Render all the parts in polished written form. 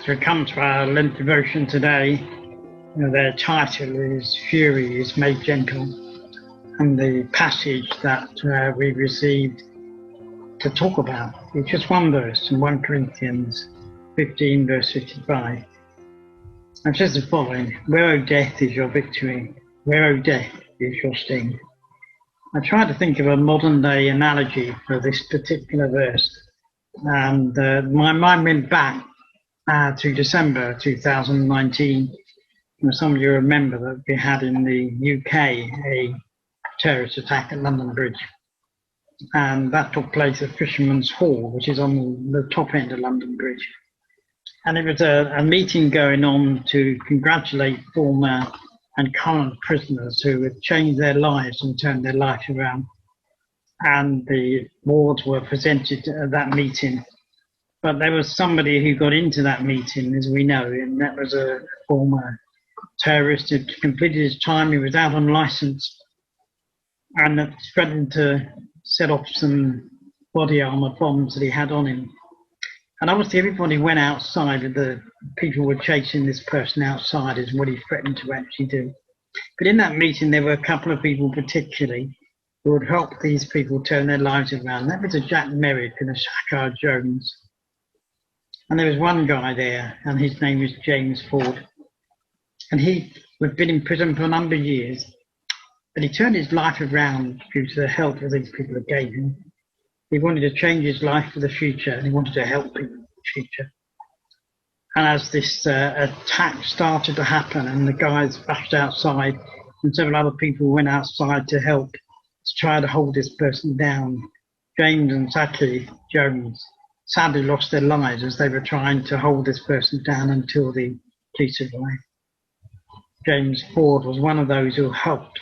So we come to our Lent devotion today. Their title is Fury is Made Gentle, and the passage that we received to talk about is just one verse in 1 Corinthians 15 verse 55. And it says the following: "Where, O death, is your victory? Where, O death, is your sting?" I tried to think of a modern day analogy for this particular verse, and my mind went back to December 2019. Some of you remember that we had in the UK a terrorist attack at London Bridge, and that took place at Fisherman's Hall, which is on the top end of London Bridge. And it was a meeting going on to congratulate former and current prisoners who had changed their lives and turned their life around. And the awards were presented at that meeting. But there was somebody who got into that meeting, as we know, and that was a former terrorist who completed his time. He was out on license and threatened to set off some body armor bombs that he had on him. And obviously everybody went outside, and the people were chasing this person outside is what he threatened to actually do. But in that meeting, there were a couple of people particularly who would help these people turn their lives around. That was a Jack Merrick and a Shakar Jones. And there was one guy there, and his name was James Ford. And he had been in prison for a number of years, but he turned his life around due to the help that these people had gave him. He wanted to change his life for the future, and he wanted to help people in the future. And as this attack started to happen, and the guys rushed outside, and several other people went outside to help to try to hold this person down, James and Shakar Jones sadly lost their lives as they were trying to hold this person down until the police arrived. James Ford was one of those who helped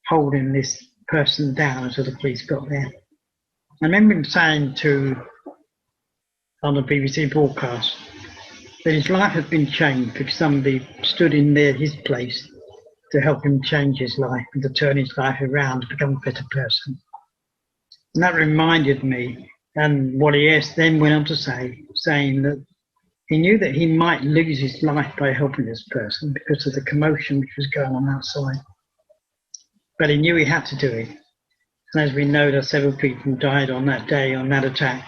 holding this person down until the police got there. I remember him saying on the BBC broadcast that his life had been changed because somebody stood in his place to help him change his life and to turn his life around to become a better person. And that reminded me, and what he then went on to say, saying that he knew that he might lose his life by helping this person because of the commotion which was going on outside. But he knew he had to do it. And as we know, that several people died on that day, on that attack.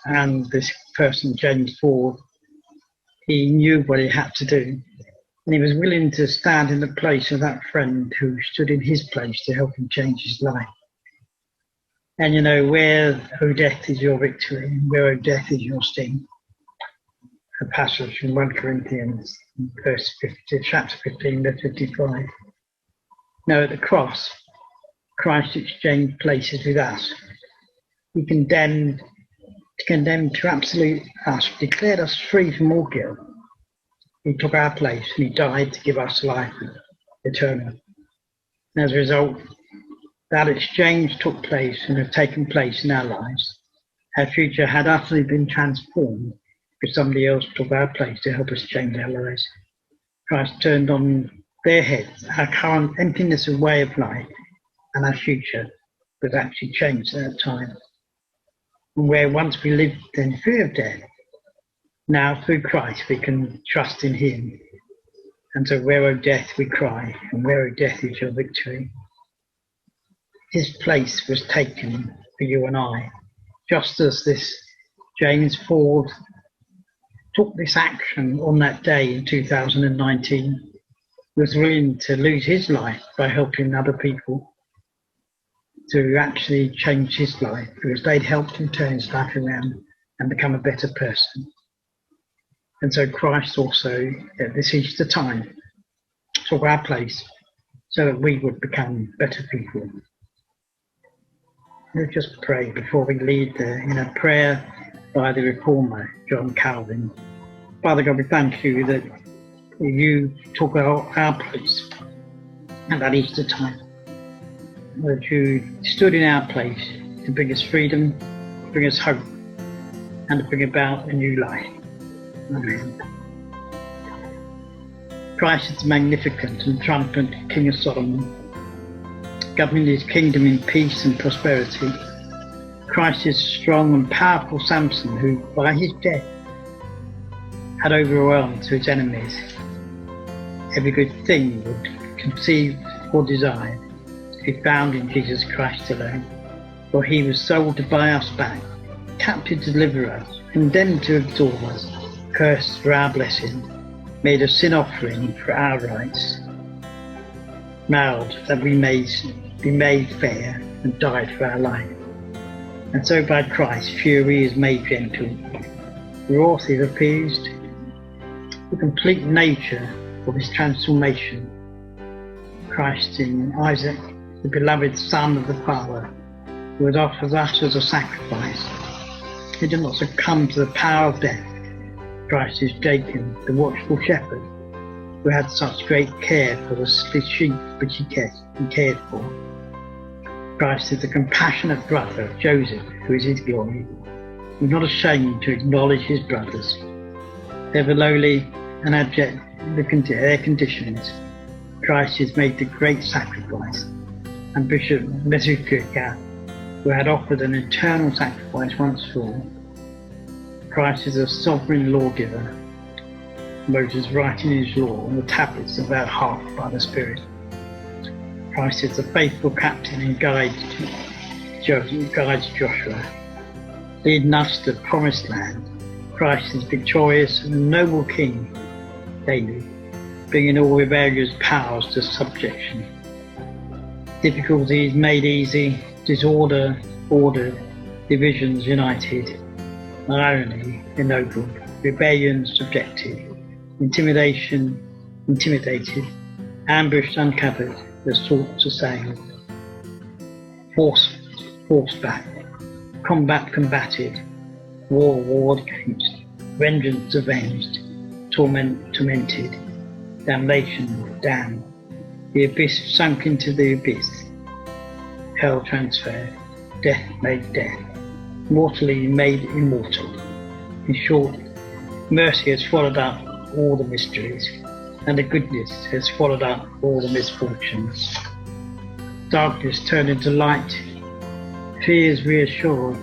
And this person, James Ford, he knew what he had to do. And he was willing to stand in the place of that friend who stood in his place to help him change his life. And where, O death, is your victory? Where, O death, is your sting? A passage from 1 Corinthians, chapter 15, verse 55. Now at the cross, Christ exchanged places with us. He condemned to absolute us, declared us free from all guilt. He took our place and he died to give us life eternal. And as a result, that exchange took place and had taken place in our lives. Our future had utterly been transformed because somebody else took our place to help us change our lives. Christ turned on their heads our current emptiness of way of life, and our future was actually changed at that time. And where once we lived in fear of death, now through Christ we can trust in him. And so where, O death, we cry, and where, O death, is your victory? His place was taken for you and I, just as this James Ford took this action on that day in 2019, was willing to lose his life by helping other people to actually change his life because they'd helped him turn his life around and become a better person. And so Christ also, at this Easter time, took our place so that we would become better people. We'll just pray before we lead in a prayer by the Reformer, John Calvin. Father God, we thank you that you took our place at that Easter time, that you stood in our place to bring us freedom, bring us hope, and to bring about a new life. Amen. Christ is the magnificent and triumphant King of Solomon, governing his kingdom in peace and prosperity. Christ is strong and powerful Samson, who by his death had overwhelmed to his enemies. Every good thing would conceive or desire to be found in Jesus Christ alone. For he was sold to buy us back, captive to deliver us, condemned to absorb us, cursed for our blessing, made a sin offering for our rights, nailed that we may be made fair, and died for our life. And so by Christ's fury is made gentle, wrath is appeased. The complete nature of his transformation, Christ in Isaac, the beloved Son of the Father, who was offered us as a sacrifice. He did not succumb to the power of death. Christ is Jacob, the watchful shepherd, who had such great care for the sheep which he cared for. Christ is the compassionate brother of Joseph, who is his glory. He was not ashamed to acknowledge his brothers. Ever lowly and abject their conditions, Christ has made the great sacrifice. And Bishop Mezuka, who had offered an eternal sacrifice once for all. Christ is a sovereign lawgiver. Moses writing his law on the tablets of our heart by the Spirit. Christ is the faithful captain and guides Joshua, leading us to the promised land. Christ is victorious and noble king daily, bringing all rebellious powers to subjection. Difficulties made easy, disorder ordered, divisions united, irony ennobled, rebellion subjected, intimidation intimidated, ambush uncovered, the swords assailed, force back, combat combated, war warred against, vengeance avenged, tormented, damnation damned, the abyss sunk into the abyss, hell transferred, death made death, mortally made immortal. In short, mercy has swallowed up all the mysteries, and the goodness has swallowed up all the misfortunes. Darkness turned into light, fears reassured,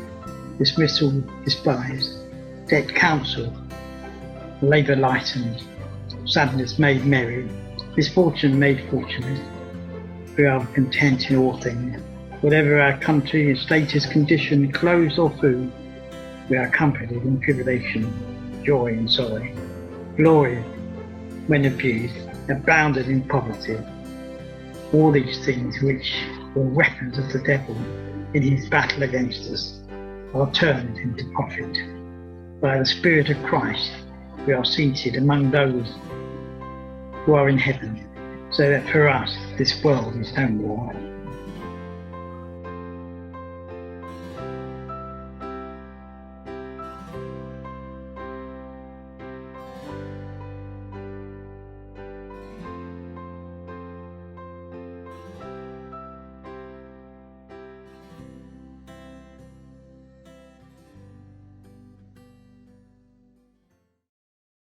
dismissal despised, debt counselled, labour lightened, sadness made merry, misfortune made fortunate. We are content in all things. Whatever our country, status, condition, clothes or food, we are comforted in tribulation, joy in sorrow, glory when abused, abounded in poverty. All these things which were weapons of the devil in his battle against us are turned into profit. By the Spirit of Christ, we are seated among those who are in heaven, so that for us this world is no more.